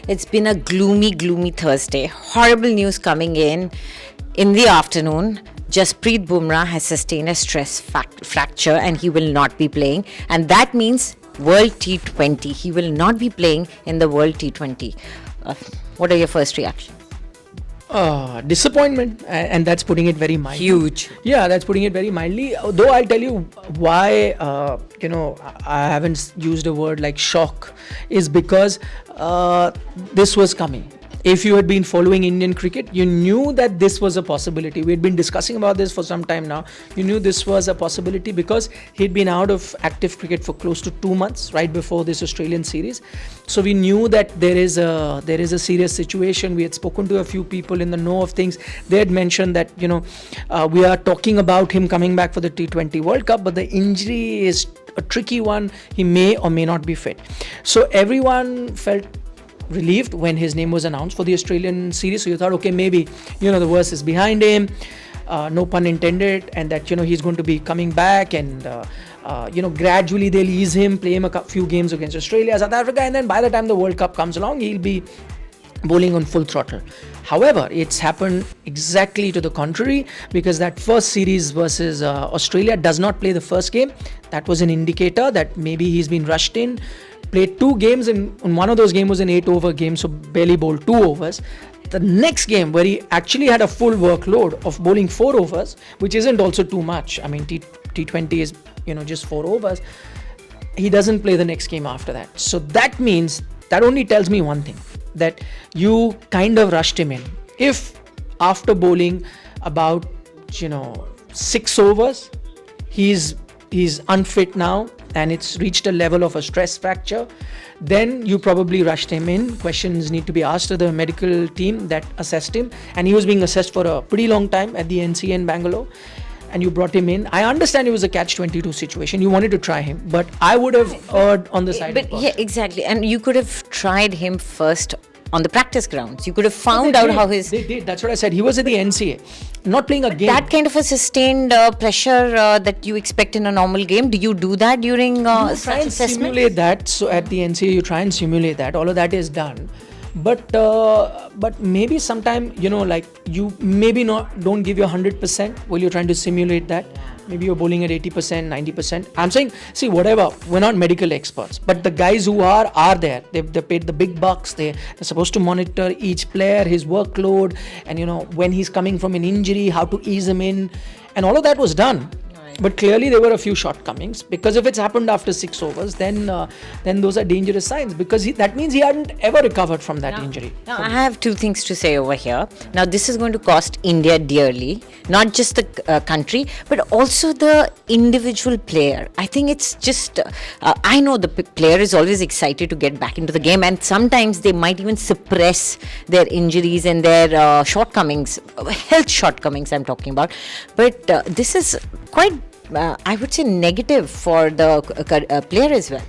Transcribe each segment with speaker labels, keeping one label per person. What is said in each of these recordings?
Speaker 1: It's been a gloomy Thursday. Horrible news coming in the afternoon. Jasprit Bumrah has sustained a stress fracture and he will not be playing. And that means World T20. He will not be playing in the World T20. What are your first reactions?
Speaker 2: Disappointment, and that's putting it very mildly.
Speaker 1: Huge.
Speaker 2: Yeah, that's putting it very mildly. Though I'll tell you why, I haven't used a word like shock, is because this was coming. If you had been following Indian cricket, you knew that this was a possibility. We had been discussing about this for some time now. You knew this was a possibility because he'd been out of active cricket for close to 2 months right before this Australian series. So we knew that there is a serious situation. We had spoken to a few people in the know of things. They had mentioned that we are talking about him coming back for the T20 World Cup, but the injury is a tricky one. He may or may not be fit. So everyone felt relieved when his name was announced for the Australian series. So you thought, okay, maybe the worst is behind him, no pun intended, and that he's going to be coming back, and gradually they'll ease him, play him a few games against Australia, South Africa, and then by the time the World Cup comes along, he'll be bowling on full throttle. However, it's happened exactly to the contrary, because that first series versus Australia does not play the first game. That was an indicator that maybe he's been rushed in. Played 2 games, and one of those games was an 8-over game, so barely bowled 2 overs. The next game, where he actually had a full workload of bowling 4 overs, which isn't also too much. I mean, T20 is just 4 overs. He doesn't play the next game after that. So that means, that only tells me one thing, that you kind of rushed him in. If after bowling about 6 overs, he's unfit now, and it's reached a level of a stress fracture, then you probably rushed him in. Questions need to be asked to the medical team that assessed him, and he was being assessed for a pretty long time at the NCA in Bangalore, and you brought him in. I understand it was a catch-22 situation. You wanted to try him, but I would have erred on the side of caution.
Speaker 1: Yeah, exactly. And you could have tried him first on the practice grounds. You could have found out how his...
Speaker 2: They did. That's what I said. He was at the NCA, not playing a game.
Speaker 1: That kind of a sustained pressure that you expect in a normal game, do you do that during such
Speaker 2: try and
Speaker 1: assessments?
Speaker 2: simulate that. So at the NCA, you try and simulate that. All of that is done. But maybe sometime, you maybe don't give your 100% while you're trying to simulate that. Maybe you're bowling at 80%, 90%. I'm saying, see, whatever, we're not medical experts, but the guys who are there. They paid the big bucks. They're supposed to monitor each player, his workload, and when he's coming from an injury, how to ease him in, and all of that was done. But clearly there were a few shortcomings, because if it's happened after 6 overs, then those are dangerous signs, because that means he hadn't ever recovered from that injury.
Speaker 1: Now, I have 2 things to say over here. Now, this is going to cost India dearly, not just the country, but also the individual player. I think it's just, I know the player is always excited to get back into the game, and sometimes they might even suppress their injuries and their shortcomings, health shortcomings I'm talking about. But this is quite, I would say, negative for the player as well.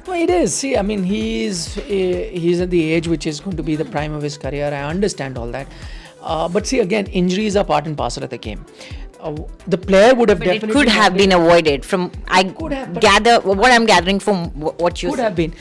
Speaker 2: Well, it is. See, I mean, he's at the age which is going to be the prime of his career. I understand all that. But see, again, injuries are part and parcel of the game. The player would have definitely...
Speaker 1: It could have been avoided from, what I'm gathering from what you said.
Speaker 2: Could have been.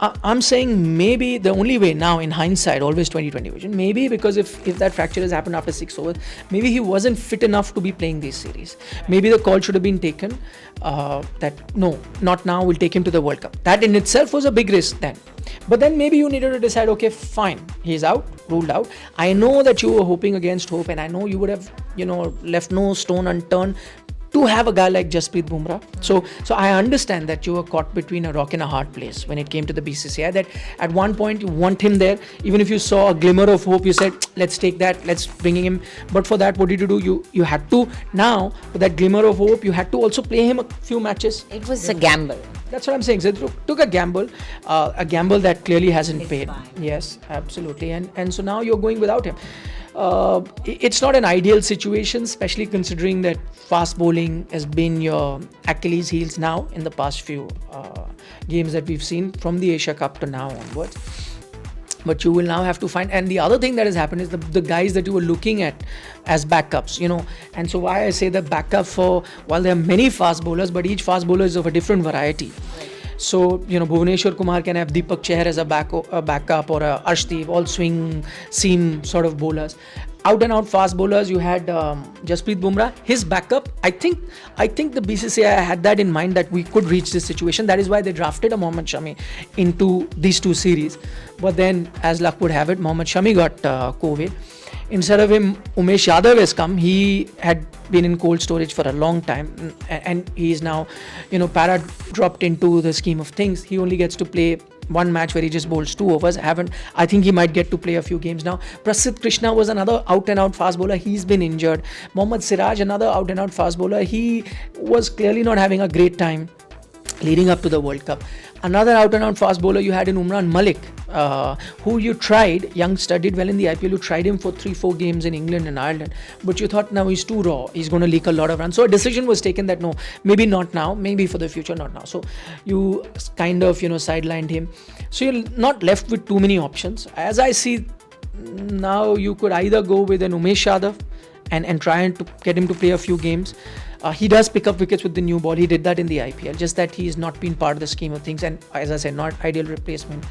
Speaker 2: I'm saying maybe the only way now, in hindsight, always 2020 vision, maybe because if that fracture has happened after 6 overs, maybe he wasn't fit enough to be playing these series. Maybe the call should have been taken that no, not now, we'll take him to the World Cup. That in itself was a big risk then. But then maybe you needed to decide, okay, fine, he's out, ruled out. I know that you were hoping against hope, and I know you would have, left no stone unturned to have a guy like Jasprit Bumrah. So I understand that you were caught between a rock and a hard place when it came to the BCCI, that at one point you want him there. Even if you saw a glimmer of hope, you said, let's take that, let's bring him. But for that, what did you do? You had to, now, for that glimmer of hope, you had to also play him a few matches.
Speaker 1: It was a gamble.
Speaker 2: That's what I'm saying. So took a gamble that clearly hasn't paid.
Speaker 1: Fine.
Speaker 2: Yes, absolutely. And so now you're going without him. It's not an ideal situation, especially considering that fast bowling has been your Achilles heels now in the past few games that we've seen from the Asia Cup to now onwards. But you will now have to find, and the other thing that has happened is the guys that you were looking at as backups, and so why I say the backup for, while there are many fast bowlers, but each fast bowler is of a different variety. So, Bhuvaneshwar Kumar can have Deepak Chahar as a backup or a Arshdeep, all swing seam sort of bowlers. Out and out fast bowlers, you had Jasprit Bumrah. His backup, I think the BCCI had that in mind that we could reach this situation. That is why they drafted a Mohammad Shami into these two series. But then, as luck would have it, Mohammad Shami got COVID. Instead of him, Umesh Yadav has come. He had been in cold storage for a long time, and he is now, para dropped into the scheme of things. He only gets to play one match where he just bowls 2 overs. I think he might get to play a few games now. Prasidh Krishna was another out and out fast bowler. He's been injured. Mohammad Siraj, another out and out fast bowler. He was clearly not having a great time leading up to the World Cup. Another out and out fast bowler you had in Umran Malik, who you tried, youngster, did well in the IPL. You tried him for 3-4 games in England and Ireland, but you thought now he's too raw, he's going to leak a lot of runs. So a decision was taken that no, maybe not now, maybe for the future, not now. So you kind of sidelined him. So you're not left with too many options. As I see now, you could either go with an Umesh Yadav and try and to get him to play a few games. He does pick up wickets with the new ball. He did that in the IPL. Just that he's not been part of the scheme of things, and as I said, not ideal replacement.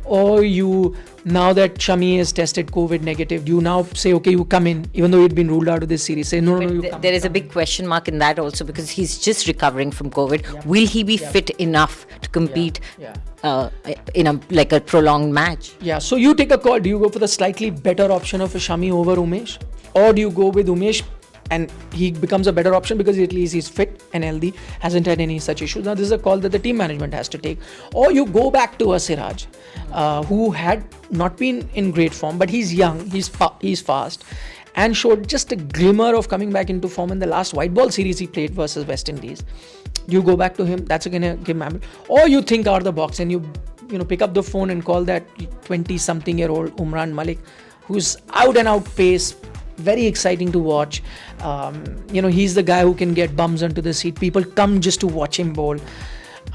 Speaker 2: Or you, now that Shami has tested COVID negative, you now say, okay, you come in, even though you'd been ruled out of this series. Say, no, you come.
Speaker 1: There is a big question mark in that also, because he's just recovering from COVID. Yeah. Will he be fit enough to compete in a prolonged match?
Speaker 2: Yeah, so you take a call. Do you go for the slightly better option of a Shami over Umesh? Or do you go with Umesh and he becomes a better option because at least he's fit and healthy, hasn't had any such issues? Now this is a call that the team management has to take. Or you go back to a Siraj, who had not been in great form, but he's young, he's fast, and showed just a glimmer of coming back into form in the last white ball series he played versus West Indies. You go back to him, that's going to give him. Or you think out of the box and you pick up the phone and call that 20-something-year-old Umran Malik, who's out and out pace, very exciting to watch. He's the guy who can get bums onto the seat. People come just to watch him bowl,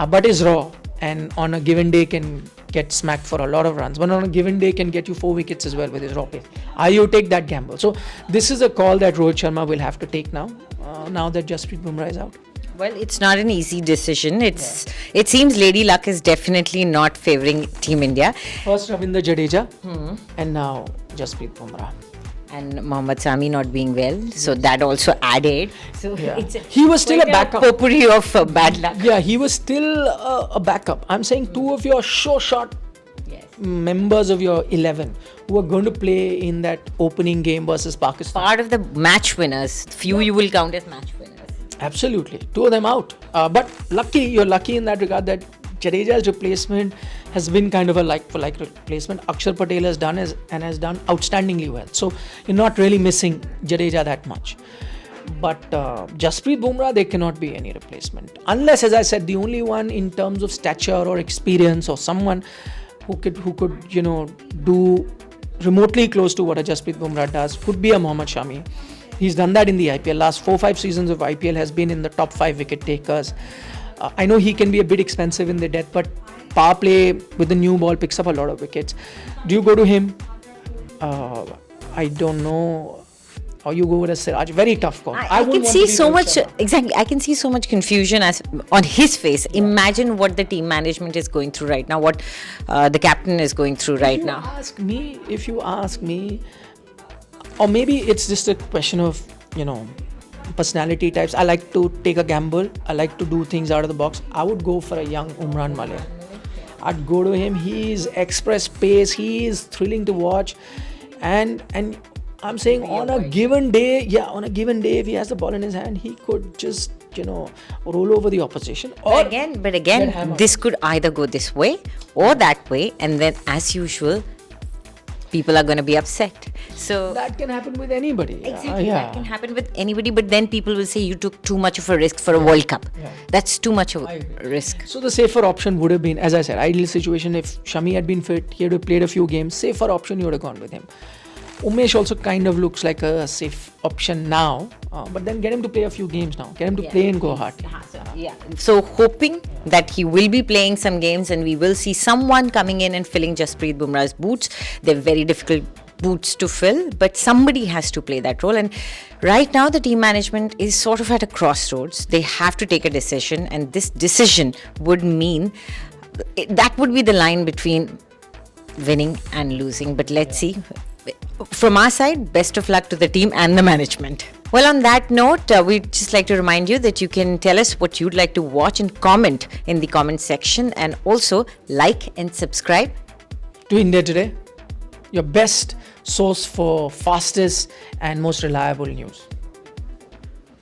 Speaker 2: but is raw, and on a given day can get smacked for a lot of runs. But on a given day can get you 4 wickets as well with his raw pace. You take that gamble. So this is a call that Rohit Sharma will have to take now that Jasprit Bumrah is out.
Speaker 1: Well, it's not an easy decision. It seems Lady Luck is definitely not favouring Team India.
Speaker 2: First Ravindra Jadeja, and now Jasprit Bumrah.
Speaker 1: And Mohammad Shami not being well, so that also added. So
Speaker 2: he was still a backup.
Speaker 1: Potpourri of bad luck.
Speaker 2: Yeah, he was still a backup. I'm saying 2 of your shot members of your 11 who are going to play in that opening game versus Pakistan.
Speaker 1: Part of the match winners. Few you will count as match winners.
Speaker 2: Absolutely, 2 of them out. But you're lucky in that regard that Jadeja's replacement has been kind of a like-for-like replacement. Akshar Patel has done outstandingly well. So you're not really missing Jadeja that much. But Jasprit Bumrah, there cannot be any replacement. Unless, as I said, the only one in terms of stature or experience or someone who could do remotely close to what a Jasprit Bumrah does could be a Mohammad Shami. He's done that in the IPL. Last 4-5 seasons of IPL has been in the top 5 wicket takers. I know he can be a bit expensive in the death, but power play with the new ball picks up a lot of wickets. Do you go to him? I don't know. Or you go with a Siraj. Very tough call.
Speaker 1: I can see so much. Exactly. I can see so much confusion on his face. Yeah. Imagine what the team management is going through right now. What the captain is going through right now.
Speaker 2: If you ask me, or maybe it's just a question of personality types. I like to take a gamble. I like to do things out of the box. I would go for a young Umran Malik. I'd go to him. He's express pace. He is thrilling to watch, and I'm saying on a given day, if he has the ball in his hand, he could just roll over the opposition.
Speaker 1: But again, this could either go this way or that way, and then as usual, people are going to be upset. So
Speaker 2: that can happen with anybody.
Speaker 1: Exactly, that can happen with anybody. But then people will say you took too much of a risk for a World Cup. Yeah. That's too much of a risk.
Speaker 2: So the safer option would have been, as I said, ideal situation. If Shami had been fit, he had played a few games. Safer option, you would have gone with him. Umesh also kind of looks like a safe option now, but then get him to play a few games now. Get him to play in Guwahati.
Speaker 1: So hoping that he will be playing some games and we will see someone coming in and filling Jasprit Bumrah's boots. They're very difficult boots to fill, but somebody has to play that role. And right now, the team management is sort of at a crossroads. They have to take a decision, and this decision would mean that would be the line between winning and losing. But let's see. From our side, best of luck to the team and the management. Well, on that note, we'd just like to remind you that you can tell us what you'd like to watch and comment in the comment section, and also like and subscribe
Speaker 2: To India Today, your best source for fastest and most reliable news.